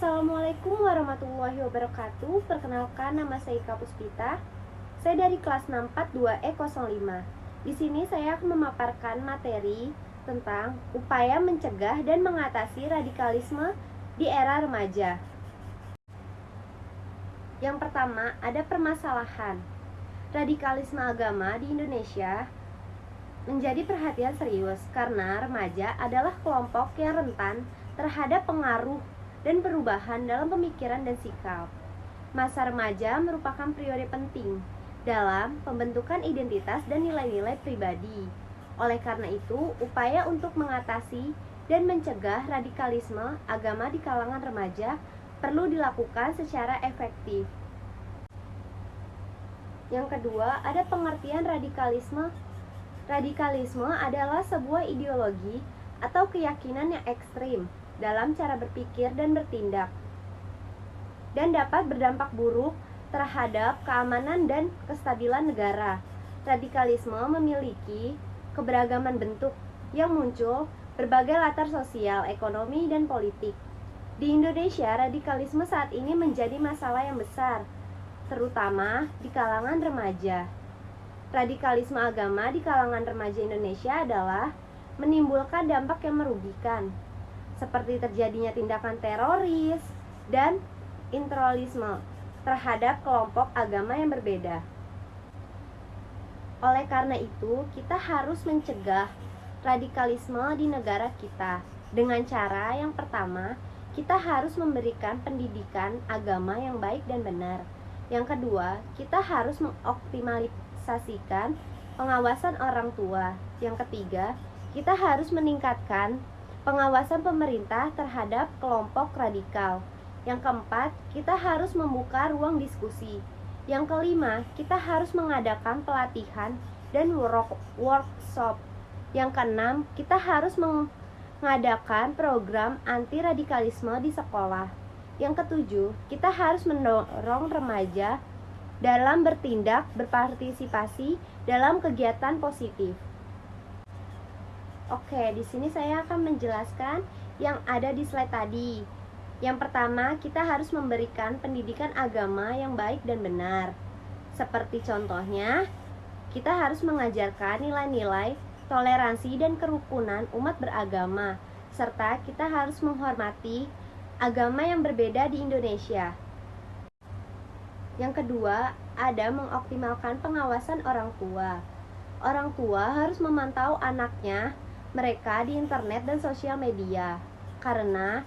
Assalamualaikum warahmatullahi wabarakatuh. Perkenalkan, nama saya Ika Puspita. Saya dari kelas 642E05. Di sini saya akan memaparkan materi tentang upaya mencegah dan mengatasi radikalisme di era remaja. Yang pertama, ada permasalahan. Radikalisme agama di Indonesia menjadi perhatian serius karena remaja adalah kelompok yang rentan terhadap pengaruh dan perubahan dalam pemikiran dan sikap. Masa remaja merupakan periode penting dalam pembentukan identitas dan nilai-nilai pribadi. Oleh karena itu, upaya untuk mengatasi dan mencegah radikalisme agama di kalangan remaja perlu dilakukan secara efektif. Yang kedua, ada pengertian radikalisme. Radikalisme adalah sebuah ideologi atau keyakinan yang ekstrim dalam cara berpikir dan bertindak, dan dapat berdampak buruk terhadap keamanan dan kestabilan negara. Radikalisme memiliki keberagaman bentuk yang muncul berbagai latar sosial, ekonomi, dan politik. Di Indonesia, radikalisme saat ini menjadi masalah yang besar, terutama di kalangan remaja. Radikalisme agama di kalangan remaja Indonesia adalah menimbulkan dampak yang merugikan, seperti terjadinya tindakan teroris dan integralisme terhadap kelompok agama yang berbeda. Oleh karena itu, kita harus mencegah radikalisme di negara kita dengan cara yang pertama, kita harus memberikan pendidikan agama yang baik dan benar. Yang kedua, kita harus mengoptimalisasikan pengawasan orang tua. Yang ketiga, kita harus meningkatkan pengawasan pemerintah terhadap kelompok radikal. Yang keempat, kita harus membuka ruang diskusi. Yang kelima, kita harus mengadakan pelatihan dan workshop. Yang keenam, kita harus mengadakan program anti radikalisme di sekolah. Yang ketujuh, kita harus mendorong remaja dalam bertindak, berpartisipasi dalam kegiatan positif. Oke, di sini saya akan menjelaskan yang ada di slide tadi. Yang pertama, kita harus memberikan pendidikan agama yang baik dan benar. Seperti contohnya, kita harus mengajarkan nilai-nilai toleransi dan kerukunan umat beragama, serta kita harus menghormati agama yang berbeda di Indonesia. Yang kedua, ada mengoptimalkan pengawasan orang tua. Orang tua harus memantau anaknya mereka di internet dan sosial media, karena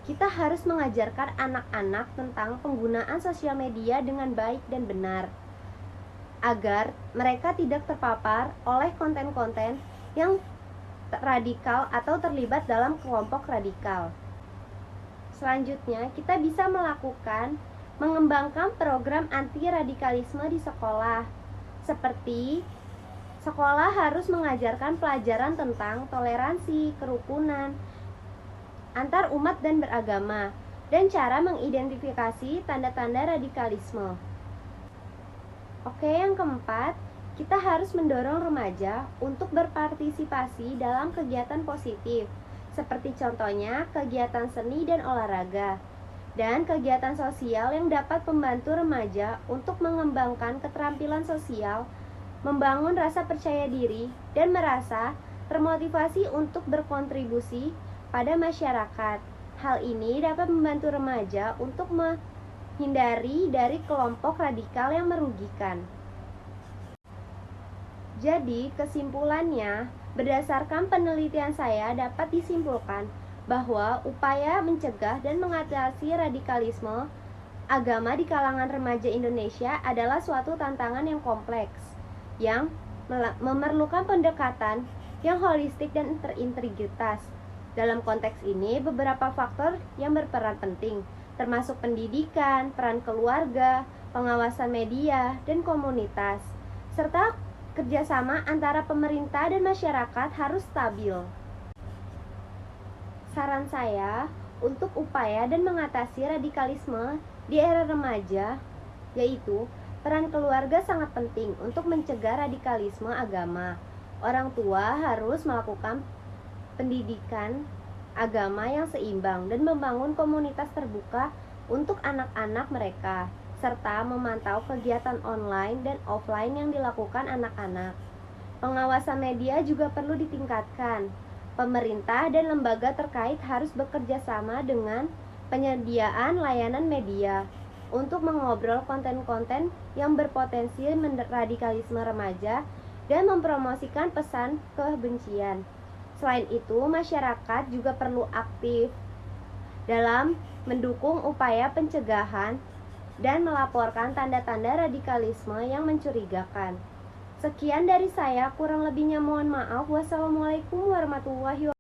kita harus mengajarkan anak-anak tentang penggunaan sosial media dengan baik dan benar, agar mereka tidak terpapar oleh konten-konten yang radikal atau terlibat dalam kelompok radikal. Selanjutnya, kita bisa mengembangkan program anti-radikalisme di sekolah, seperti sekolah harus mengajarkan pelajaran tentang toleransi, kerukunan antar umat dan beragama, dan cara mengidentifikasi tanda-tanda radikalisme. Oke, yang keempat, kita harus mendorong remaja untuk berpartisipasi dalam kegiatan positif, seperti contohnya kegiatan seni dan olahraga, dan kegiatan sosial yang dapat membantu remaja untuk mengembangkan keterampilan sosial, membangun rasa percaya diri, dan merasa termotivasi untuk berkontribusi pada masyarakat. Hal ini dapat membantu remaja untuk menghindari dari kelompok radikal yang merugikan. Jadi, kesimpulannya, berdasarkan penelitian saya dapat disimpulkan bahwa upaya mencegah dan mengatasi radikalisme agama di kalangan remaja Indonesia adalah suatu tantangan yang kompleks, yang memerlukan pendekatan yang holistik dan terintegritas. Dalam konteks ini, beberapa faktor yang berperan penting, termasuk pendidikan, peran keluarga, pengawasan media, dan komunitas, serta kerjasama antara pemerintah dan masyarakat harus stabil. Saran saya untuk upaya dan mengatasi radikalisme di era remaja, yaitu peran keluarga sangat penting untuk mencegah radikalisme agama. Orang tua harus melakukan pendidikan agama yang seimbang dan membangun komunitas terbuka untuk anak-anak mereka, serta memantau kegiatan online dan offline yang dilakukan anak-anak. Pengawasan media juga perlu ditingkatkan. Pemerintah dan lembaga terkait harus bekerja sama dengan penyediaan layanan media untuk mengobrol konten-konten yang berpotensi radikalisme remaja dan mempromosikan pesan kebencian. Selain itu, masyarakat juga perlu aktif dalam mendukung upaya pencegahan dan melaporkan tanda-tanda radikalisme yang mencurigakan. Sekian dari saya, kurang lebihnya mohon maaf. Wassalamualaikum warahmatullahi wabarakatuh.